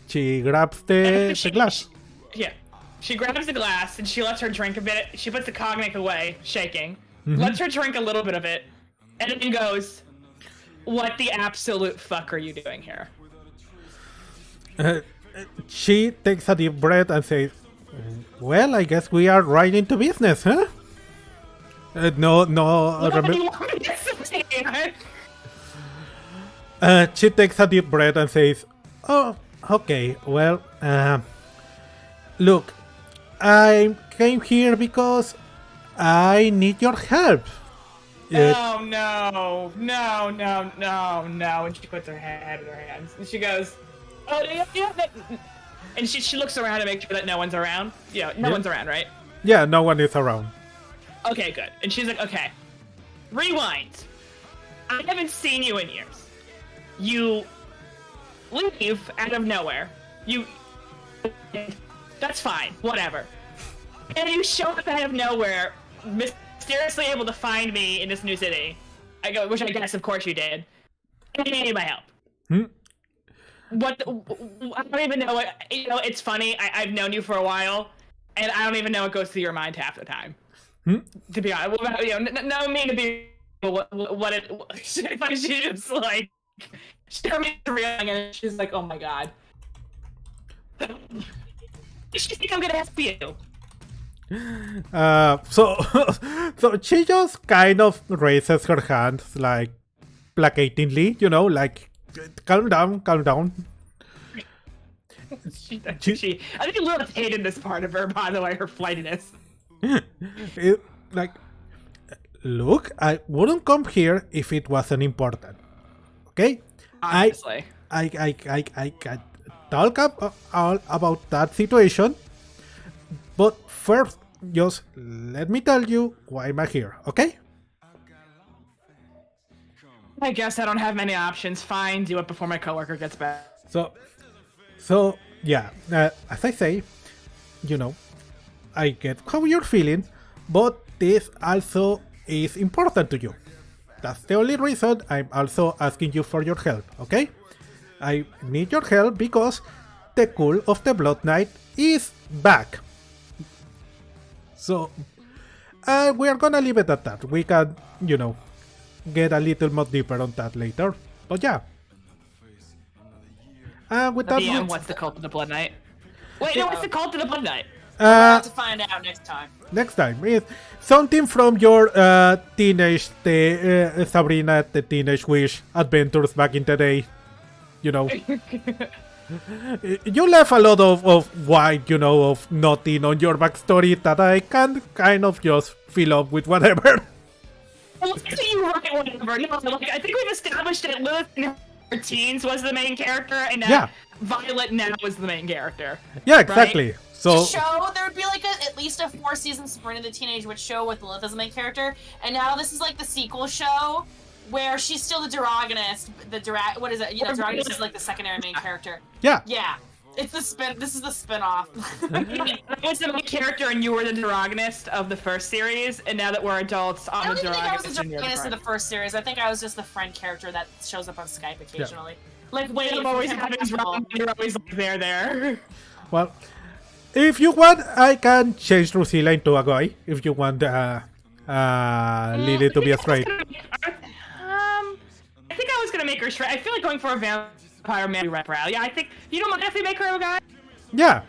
She grabs the glass. Yeah. She grabs the glass and she lets her drink a bit. She puts the cognac away, shaking. Lets her drink a little bit of it, and then goes, "What the absolute fuck are you doing here?" She takes a deep breath and says, well, I guess we are right into business, huh? She takes a deep breath and says, oh, okay, well, look, I came here because I need your help. Oh, no. And she puts her head in her hands. And she goes, oh, yeah. And she looks around to make sure that no one's around. Yeah, no one's around, right? Yeah, no one is around. Okay, good. And she's like, okay, rewind. I haven't seen you in years. You leave out of nowhere. That's fine, whatever. And you show up out of nowhere, mysteriously able to find me in this new city. Which I guess, of course, you did. And you needed my help. I don't even know what, it's funny, I've known you for a while, and I don't even know what goes through your mind half the time. To be honest, no mean to be, she just like, she me reeling and she's like, oh my god. She think I'm gonna help you. So she just kind of raises her hand, like, placatingly, like, calm down. I think Lilith hated this part of her, by the way, her flightiness. Look, I wouldn't come here if it wasn't important. Okay? Honestly. I can talk all about that situation, but first, just let me tell you why I'm here, okay? I guess I don't have many options. Fine, do it before my coworker gets back. So, So, yeah, as I say, you know, I get how you're feeling, but this also is important to you. That's the only reason I'm also asking you for your help, okay? I need your help because the Cult of the Blood Knight is back. So, we are gonna leave it at that. We can, get a little more deeper on that later. But yeah. With that, Yeah, what's the Cult of the Blood Knight? Wait, no, what's the Cult of the Blood Knight? We'll have to find out next time. Next time, is something from your Sabrina the Teenage Wish adventures back in the day. You know. You left a lot of white, of nothing on your backstory that I can kind of just fill up with whatever. Well, you right, whatever. No, like, I think we've established that Lilith in her teens was the main character, and that Violet now is the main character. Yeah, exactly. Right? So Show there would be like at least a 4-season Sabrina the Teenage Witch show with Lilith as the main character, and now this is like the sequel show where she's still the Duragonist. What is it? Yeah, Duragonist is like the secondary main character. Yeah. Yeah. It's the spin. This is the spin-off. I was the main character, and you were the Duragonist of the first series, and now that we're adults, I I'm don't the even think I was Duragonist. the Duragonist of the first series. I think I was just the friend character that shows up on Skype occasionally. Like, wait, I'm always having wrong. You're always like, there. Well, if you want, I can change Drusilla into a guy. If you want Lily to be a straight. I think I was gonna make her straight. I feel like going for a vampire man rep rally. Yeah, I think you don't mind if we make her a guy. Yeah.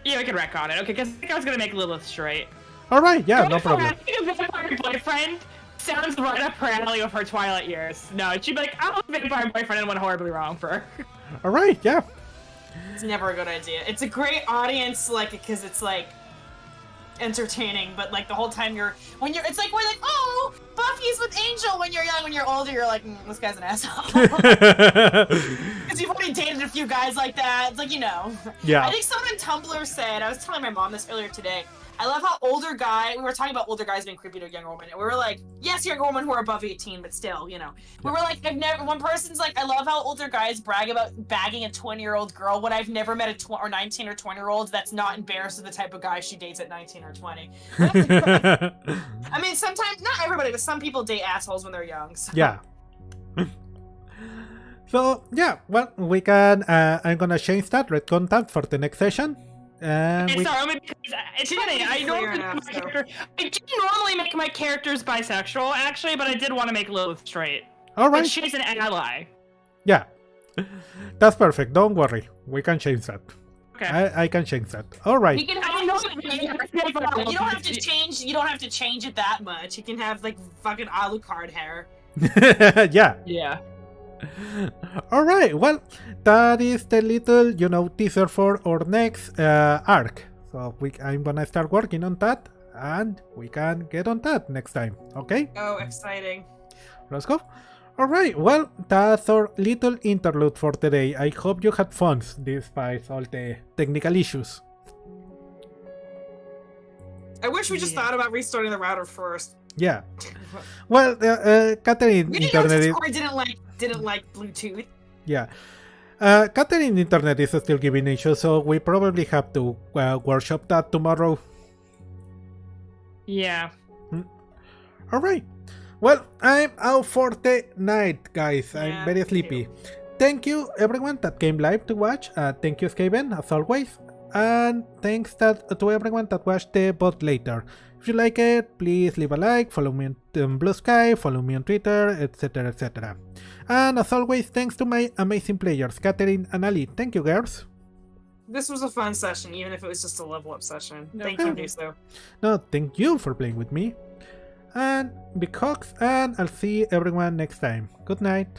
Yeah, we can wreck on it. Okay, because I think I was gonna make Lilith straight. All right. Yeah, no problem. I think a vampire boyfriend sounds right up her alley of her Twilight years. No, she'd be like, "I'm a vampire boyfriend," and went horribly wrong for her. All right. Yeah. It's never a good idea. It's a great audience, like, because it's like entertaining, but like the whole time it's like we're like, oh, Buffy's with Angel when you're young. When you're older, you're like, this guy's an asshole. Because you've already dated a few guys like that. It's like, Yeah. I think someone on Tumblr said, I was telling my mom this earlier today, I love how we were talking about older guys being creepy to a younger woman, and we were like, yes, younger women who are above 18, but still, we were like, one person's like, I love how older guys brag about bagging a 20-year-old girl when I've never met a 19 or 20-year-old that's not embarrassed of the type of guy she dates at 19 or 20. I mean, sometimes, not everybody, but some people date assholes when they're young. So. Yeah. So, yeah, well, we can, I'm gonna change that red content for the next session. Sorry, because I do normally make my characters bisexual, actually, but I did want to make Lilith straight. All right. But she's an ally. Yeah. That's perfect. Don't worry. We can change that. Okay. I can change that. All right. You can you don't have to change. You don't have to change it that much. You can have like fucking Alucard hair. Yeah. Yeah. All right. Well, that is the little, teaser for our next arc. So I'm gonna start working on that, and we can get on that next time. Okay? Oh, exciting. Let's go. All right. Well, that's our little interlude for today. I hope you had fun despite all the technical issues. I wish we just thought about restarting the router first. Yeah. Well, Catherine internet didn't like Bluetooth. Yeah. Catherine internet is still giving issues, so we probably have to workshop that tomorrow. Yeah. All right. Well, I'm out for the night, guys. Yeah, I'm very sleepy. Thank you, everyone that came live to watch. Thank you, Skaven, as always. And thanks to everyone that watched the bot later. If you like it, please leave a like, follow me on Blue Sky, follow me on Twitter, etc, etc. And as always, thanks to my amazing players, Catherine and Ali. Thank you, girls. This was a fun session, even if it was just a level up session. Thank you, Meduso. No, thank you for playing with me. And big hugs, and I'll see everyone next time. Good night.